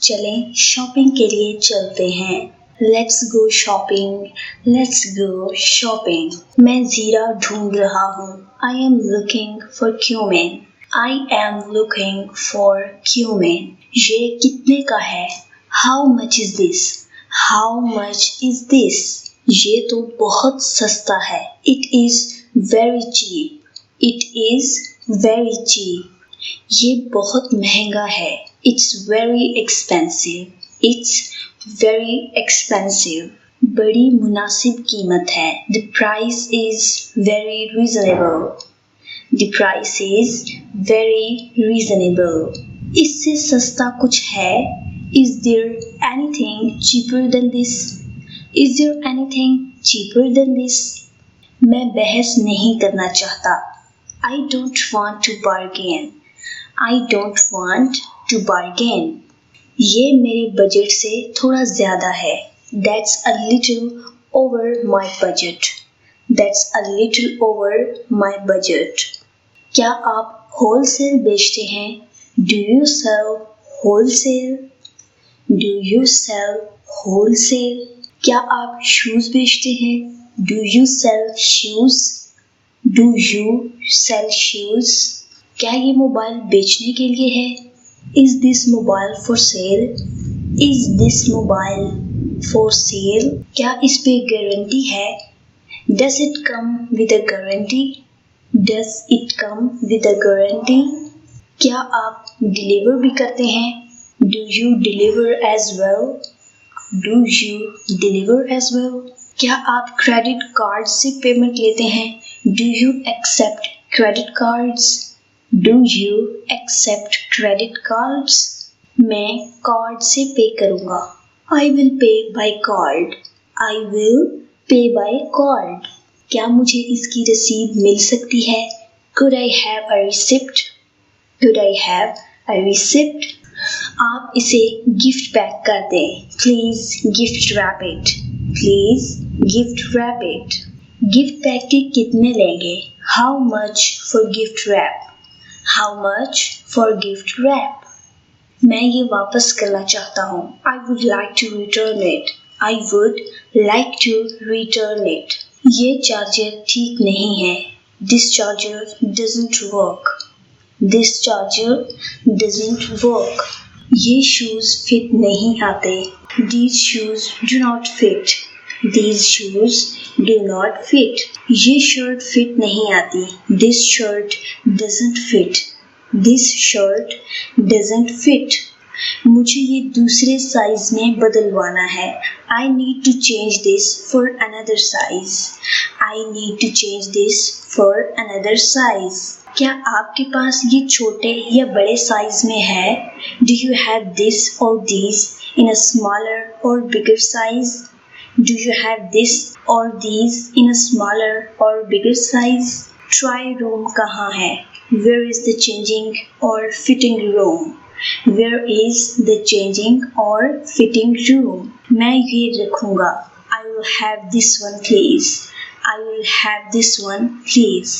चलें शॉपिंग के लिए चलते हैं। Let's go shopping, let's go shopping. मैं जीरा ढूंढ रहा हूँ। I am looking for cumin. I am looking for cumin. ये कितने का है? How much is this? How much is this? ये तो बहुत सस्ता है। It is very cheap. It is very cheap. ये बहुत महंगा है। It's very expensive. It's very expensive. बड़ी मुनासिब कीमत है। The price is very reasonable. The price is very reasonable. इससे सस्ता कुछ है? Is there anything cheaper than this? Is there anything cheaper than this? मैं बहस नहीं करना चाहता। I don't want to bargain. I don't want to bargain. ये मेरे बजट से थोड़ा ज़्यादा है. That's a little over my budget. That's a little over my budget. क्या आप wholesale बेचते हैं? Do you sell wholesale? Do you sell wholesale? क्या आप shoes बेचते हैं? Do you sell shoes? Do you sell shoes? क्या ये मोबाइल बेचने के लिए है? Is this mobile for sale? Is this mobile for sale? क्या इस पे गारंटी है? Does it come with a guarantee? Does it come with a guarantee? क्या आप डिलीवर भी करते हैं? Do you deliver as well? Do you deliver as well? क्या आप क्रेडिट कार्ड से पेमेंट लेते हैं? Do you accept credit cards? Do you accept credit cards? मैं कार्ड से पे करूँगा। I will pay by card. I will pay by card. क्या मुझे इसकी रसीद मिल सकती है? Could I have a receipt? Could I have a receipt? आप इसे गिफ्ट पैक कर दें। Please gift wrap it. Please gift wrap it. Gift pack के कितने लेंगे? How much for gift wrap? How much for gift wrap? मैं ये वापस करना चाहता हूँ। I would like to return it. I would like to return it. ये चार्जर ठीक नहीं है। This charger doesn't work. This charger doesn't work. ये शूज फिट नहीं आते। These shoes do not fit. These shoes do not fit. ये shirt fit नहीं आती। This shirt doesn't fit. This shirt doesn't fit. मुझे ये दूसरे साइज में बदलवाना है। I need to change this for another size. I need to change this for another size. क्या आपके पास ये छोटे या बड़े साइज में है? Do you have this or these in a smaller or bigger size? Do you have this or these in a smaller or bigger size? Try room कहाँ है? Where is the changing or fitting room? Where is the changing or fitting room? मैं ये रखूँगा। I will have this one please. I will have this one please.